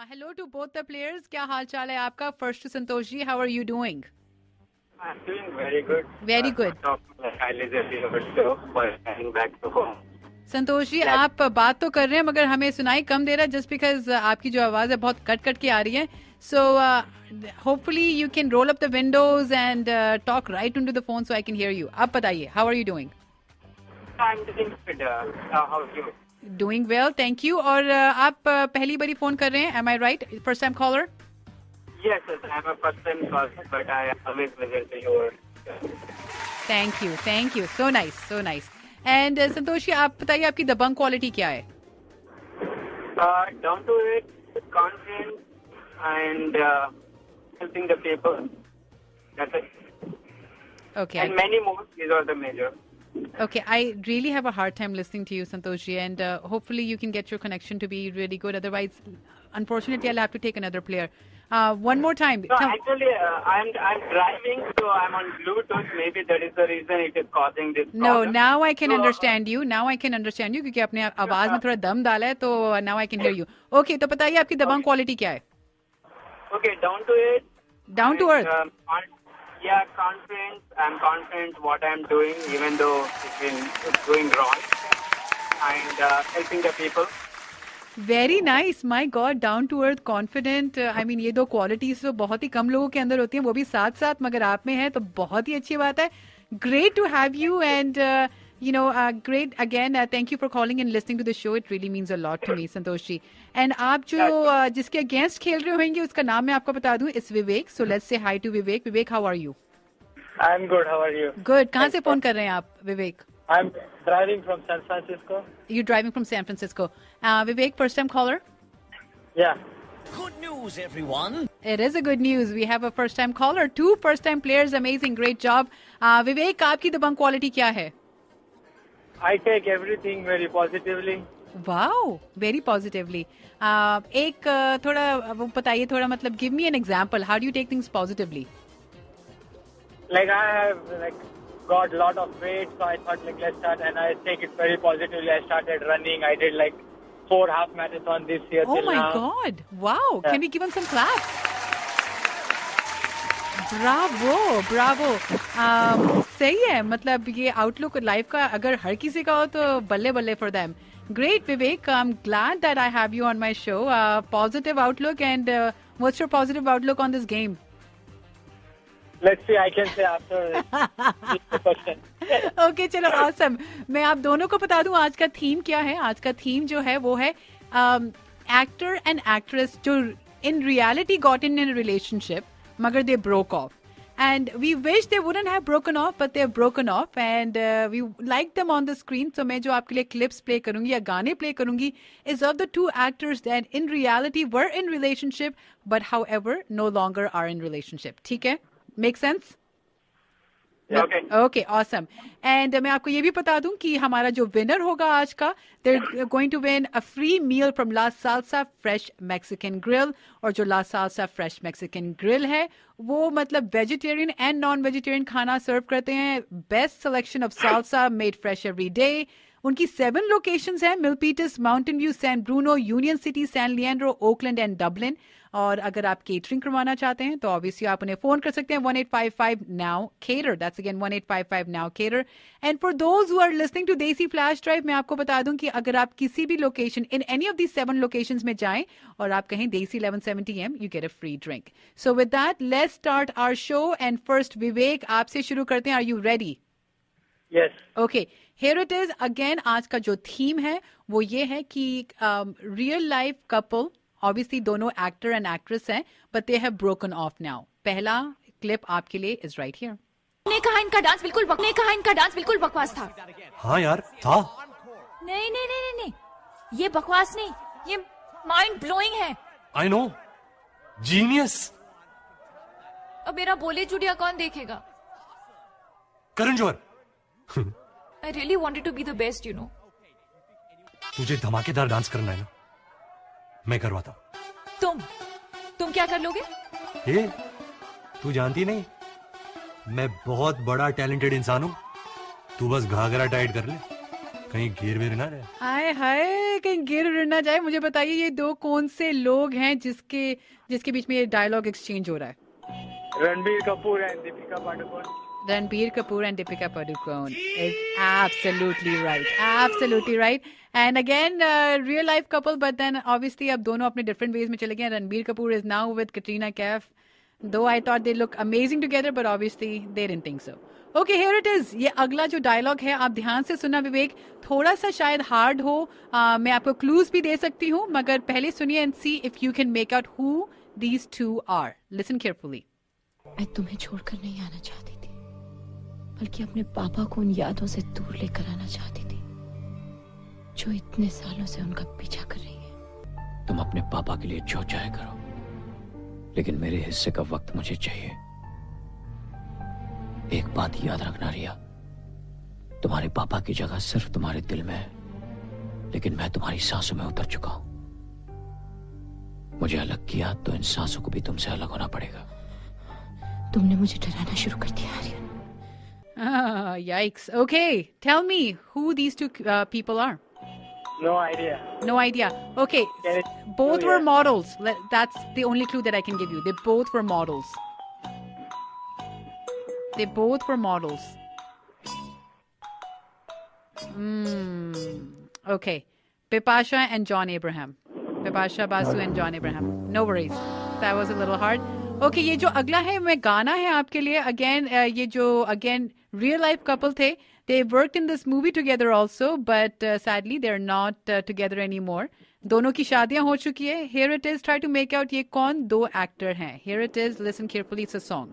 Hello to both the players. क्या हाल चाल है आपका? First Santosh ji, how are you doing? I'm doing very good. Very good. I literally heading back to home. Santosh ji, आप बात तो कर रहे हैं मगर हमें सुनाई कम दे रहा है just because आपकी जो आवाज है बहुत कट कट के आ रही है. So hopefully you can roll up the windows and talk right into the phone so I can hear you. आप बताइए, how are you doing? I'm doing good. How are you? Doing well, thank you. और आप पहली बारी phone कर रहे हैं, am I right? First time caller? Yes, I'm a first time caller, but I always listen to your. Thank you. So nice. And Santosh ji, आप बताइए आपकी दबंग क्वालिटी क्या है? Down to it, confident, and helping the people. That's it. Okay. And many more. These are the major. Okay, I really have a hard time listening to you, Santosh ji, and hopefully you can get your connection to be really good. Otherwise, unfortunately, I'll have to take another player. One more time. No, actually, I'm driving, so I'm on Bluetooth. Maybe that is the reason it is causing this No, problem. now I can understand you. क्योंकि आपने आवाज में थोड़ा दम डाला है, तो now I can hear you. Okay, तो बताइए आपकी दबंग क्वालिटी क्या है? Okay, down to it. Down to earth. Yeah, confident. I'm confident what I'm doing, even though it's doing wrong, and helping the people. Very nice. My God, down to earth, confident. I mean, ये दो qualities तो बहुत ही कम लोगों के अंदर होती हैं, वो भी साथ साथ, मगर आप में है तो बहुत ही अच्छी बात है. Great to have you and great again. Thank you for calling and listening to the show. It really means a lot to me, Santosh ji. And आप जो जिसके अगेंस्ट खेल रहे होंगे उसका नाम मैं आपको बता दूं, it's Vivek. So let's say hi to Vivek. Vivek, how are you? I'm good. How are you? Good. कहाँ से फोन कर रहे हैं आप, विवेक? I'm driving from San Francisco. You're driving from San Francisco. Vivek, first time caller? Yeah. Good news, everyone. It is a good news. We have a first time caller. 2 first time players. Amazing. Great job. Vivek, आपकी दबंग quality क्या है? I take everything very positively. Wow, very positively. एक थोड़ा वो बताइए, थोड़ा मतलब give me an example. How do you take things positively? Like I have got a lot of weight, so I thought let's start, and I take it very positively. I started running. I did 4 half marathons this year. Oh till my now. God! Wow, Yeah. Can we give him some claps? Bravo. सही है, मतलब ये outlook life का अगर हर किसी का हो तो बल्ले बल्ले for them. Great, Vivek. I'm glad that I have you on my show. Positive outlook, and what's your positive outlook on this game? Let's see. I can say after the question. Okay, चलो awesome. मैं आप दोनों को बता दूं आज का theme क्या है. आज का थीम जो है वो है actor and actress जो in reality got in a relationship मगर they broke off. And we wish they wouldn't have broken off, but they've broken off, and we like them on the screen. So मैं जो आपके लिए clips play करूंगी या गाने play करूंगी is of the 2 actors that in reality were in relationship, but however no longer are in relationship. ठीक है? Make sense? Okay, awesome. And मैं आपको ये भी बता दूं कि हमारा जो विनर होगा आज का, they're going to win a free meal from La Salsa Fresh Mexican Grill. और जो La Salsa Fresh Mexican Grill है वो मतलब वेजिटेरियन एंड नॉन वेजिटेरियन खाना सर्व करते हैं. Best selection of salsa made fresh every day. उनकी 7 locations हैं, Milpitas, Mountain View, San Bruno, Union City, San Leandro, Oakland and Dublin. और अगर आप केटरिंग करवाना चाहते हैं तो ऑब्वियसली आप उन्हें फोन कर सकते हैं 1855 now cater. That's again 1855 now cater. And for those who are listening to Desi flash drive, मैं आपको बता दूं कि अगर आप किसी भी location in any of the 7 locations में जाएं और आप कहें Desi 1170 AM, you get a free drink. So with that let's start our show. And first Vivek, आपसे शुरू करते हैं. Are you ready? Yes. Okay, here it is again. आज का जो थीम है वो ये है कि रियल लाइफ कपल, ऑब्वियसली दोनों एक्टर एंड एक्ट्रेस हैं, but they have broken of now. पहला क्लिप आपके लिए इज राइट हियर. ने कहा इनका डांस बिल्कुल बकवास था. हाँ यार, था. नहीं, ये बकवास नहीं, ये माइंड ब्लोइंग है. I know. Genius. अब मेरा बोले चुड़िया कौन देखेगा? Karan Johar. I really wanted to be the best, you know. तुझे धमाकेदार डांस करना है ना, मैं करवाता हूँ. तुम क्या कर लोगे? तू जानती नहीं, मैं बहुत बड़ा टैलेंटेड इंसान हूँ. तू बस घाघरा टाइट कर ले, कहीं घेर वेर ना रहे. हाय हाय, कहीं गिर उड़ ना जाए, मुझे बताइए ये दो कौन से लोग हैं जिसके बीच में ये डायलॉग एक्सचेंज हो रहा है? Ranbir Kapoor and Deepika Padukone. Ranbir Kapoor and Deepika Padukone is absolutely right. Absolutely right. And again, real life couple, but then obviously अब दोनों अपने different ways में चले गए. Ranbir Kapoor is now with Katrina Kaif. Though I thought they look amazing together, but obviously they didn't think so. Okay, here it is. ये अगला जो dialogue है आप ध्यान से सुनना विवेक, थोड़ा सा शायद हार्ड हो, मैं आपको क्लूज भी दे सकती हूँ, मगर पहले सुनिए and see if you can make out who these two are. Listen carefully. मैं तुम्हें छोड़कर नहीं आना चाहती थी, बल्कि अपने पापा को उन यादों से दूर लेकर आना चाहती थी जो इतने सालों से उनका पीछा कर रही है। तुम अपने पापा के लिए जो चाहे करो, लेकिन मेरे हिस्से का वक्त मुझे चाहिए। एक बात याद रखना रिया, तुम्हारे पापा की जगह सिर्फ तुम्हारे दिल में है, लेकिन मैं तुम्हारी सांसों में उतर चुका हूं। मुझे अलग किया तो इन सांसों को भी तुमसे अलग होना पड़ेगा। तुमने मुझे डराना शुरू कर दिया Aryan. Yikes. Okay, tell me who these two people are. No idea. No idea. Okay, Can it- both oh, were yeah. models. That's the only clue that I can give you. They both were models. They both were models. Okay, Bipasha and John Abraham. Bipasha Basu and John Abraham. No worries. That was a little hard. Okay, ये जो अगला है मैं गाना है आपके लिए. Again, ये जो again real life couple थे. They worked in this movie together also, but sadly they're not together anymore. दोनों की शादियां हो चुकी है. Here it is. Try to make out ये कौन दो actor हैं. Here it is. Listen carefully. It's a song.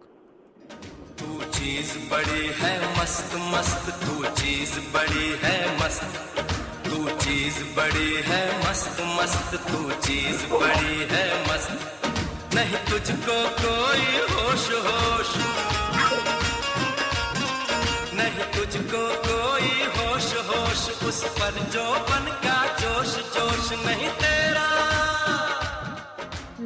तू चीज बड़ी है मस्त मस्त, तू चीज बड़ी है मस्त, तू चीज बड़ी है मस्त मस्त, तू चीज बड़ी है मस्त, नहीं तुझको कोई होश होश, नहीं तुझको कोई होश होश, उस पर जो बन का जोश जोश,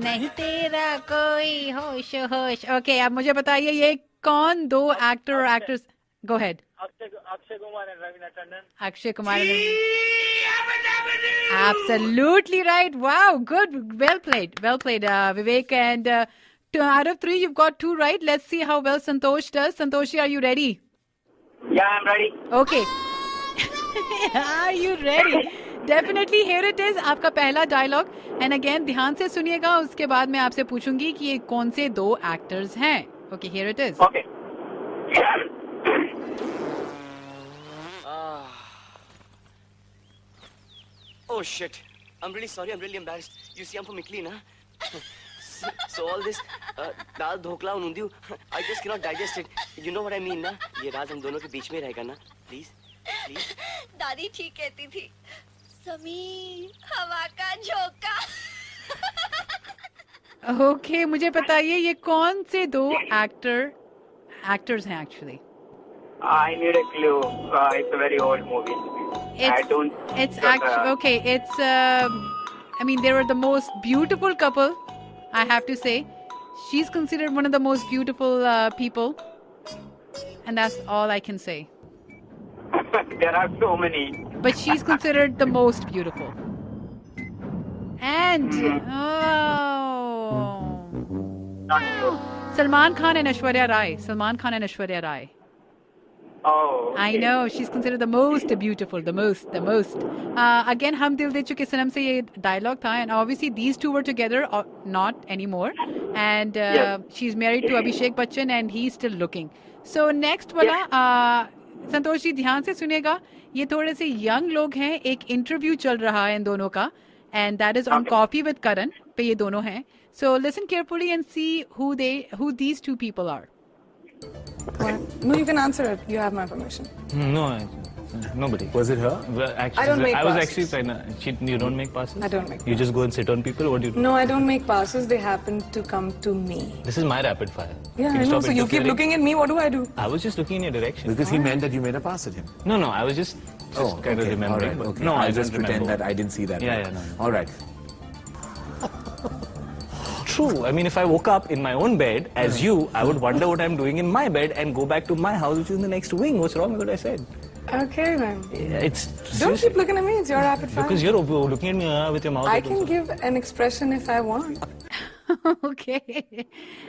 नहीं तेरा कोई होश होश. Okay, अब मुझे बताइए ये कौन दो एक्टर और actress. Go ahead. Akshay Kumar and Ravina Tandon. Akshay Kumar. Absolutely right. Wow, good. Well played. Well played, Vivek. And two out of three, you've got two right. Let's see how well Santosh does. Santoshi, are you ready? Yeah, I'm ready. Okay. Are you ready? Definitely. Here it is. आपका पहला dialogue. And again, ध्यान से सुनिएगा. उसके बाद मैं आपसे पूछूंगी कि ये कौन से दो एक्टर्स हैं. Okay, here it is. Okay. Oh shit. I'm really sorry. I'm really embarrassed. You see, I'm from Italy, na? So all this dal dhokla and undiyu, I just cannot digest it. You know what I mean, na? ये राज हम दोनों के बीच में रहेगा ना? Please, please. दादी ठीक कहती थी, समीर हवा का झोंका. Okay, मुझे बताइए ये कौन से दो एक्टर्स हैं actually. I need a clue. It's a very old movie. It's actually okay. It's I mean they were the most beautiful couple. I have to say, she's considered one of the most beautiful people, and that's all I can say. There are so many. But she's considered the most beautiful. And Not sure. Salman Khan and Aishwarya Rai. Salman Khan and Aishwarya Rai. Oh. I okay. know, she's considered the most beautiful, the most. Again, Hum Dil De Chuke Sanam se ye dialogue tha, and obviously these two were together, not anymore. And Yes. she's married to Abhishek Bachchan, and he's still looking. So next wala, Santosh ji ध्यान से सुनिएगा. ये थोड़े से young लोग हैं. एक interview चल रहा है इन दोनों का, and that is on Coffee with Karan पे ये दोनों हैं. So listen carefully and see who these two people are. What? No, you can answer it. You have my permission. No, nobody. Was it her? Well, actually, I don't make I was passes. actually trying to. You don't make passes? I don't make You just go and sit on people? What do you do? No, I don't make passes. They happen to come to me. This is my rapid fire. Yeah, Can I know. stop So you keep interfering? looking at me. What do I do? I was just looking in your direction. Because he meant that you made a pass at him. No, I was just kind of okay. remembering. All right, but okay. No, I'll I just don't pretend remember. that I didn't see that. Yeah, no. All right. True. I mean, if I woke up in my own bed as you, I would wonder what I'm doing in my bed and go back to my house, which is in the next wing. What's wrong with what I said? Okay then. It's Don't seriously, keep looking at me. It's your rapid fire. because you're looking at me with your mouth. I open, can so- give an expression if I want. Okay.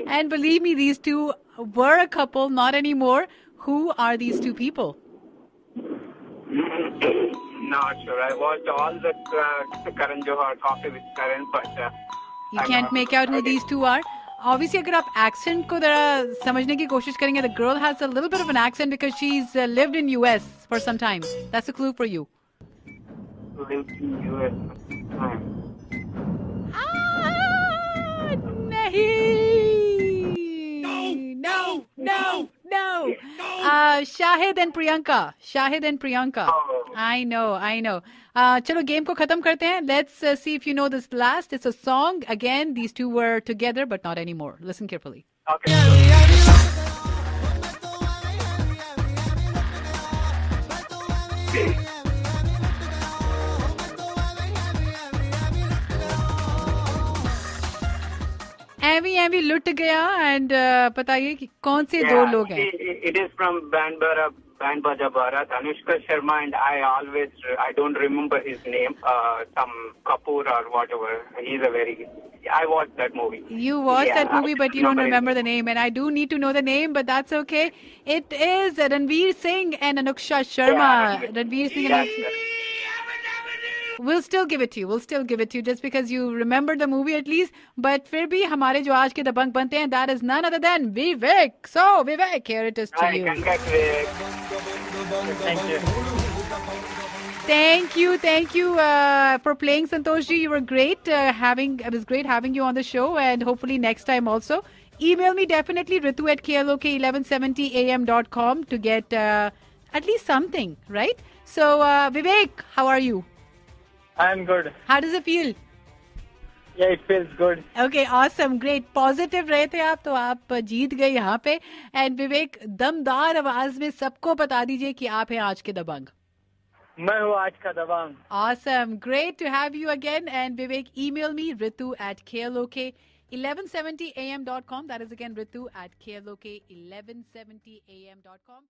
And believe me, these two were a couple, not anymore. Who are these two people? Not sure. I watched all the Karan Johar Coffee with Karan, but You can't make out who these two are. Obviously, अगर आप accent को जरा समझने की कोशिश करेंगे, the girl has a little bit of an accent because she's lived in US for some time. That's a clue for you. lived in US. No. Shahid and Priyanka. Oh. I know. चलो game को खत्म करते हैं. Let's see if you know this last. It's a song. Again, these two were together but not anymore. Listen carefully. Okay. एवी लुट गया and बताइए कि कौन से दो लोग हैं. It is from Band Baja Bharat. Anushka Sharma and I don't remember his name. Some Kapoor or whatever. I watched that movie. You watched Yeah, that movie, but you don't remember the name, and I do need to know the name, but that's okay. It is Ranveer Singh and Anushka Sharma. Yeah, Ranveer Singh and Yes, Anushka. We'll still give it to you just because you remember the movie at least. But फिर भी हमारे जो आज के दबंग बनते हैं, that is none other than Vivek. So Vivek, here it is to Hi, you. congratulations. Thank you. Thank you for playing, Santosh ji. You were great. It was great having you on the show, and hopefully next time also. Email me definitely ritu@klok1170am.com to get at least something, right? So Vivek, how are you? I'm good. How does it feel? Yeah, it feels good. Okay, awesome, great. Positive रहे थे आप, तो आप जीत गए यहाँ पे. And विवेक, दमदार आवाज में सबको बता दीजिए कि आप हैं आज के दबंग. मैं हूँ आज का दबंग. Awesome, great to have you again. And Vivek, email me ritu@klok1170am.com. That is again ritu@klok1170am.com.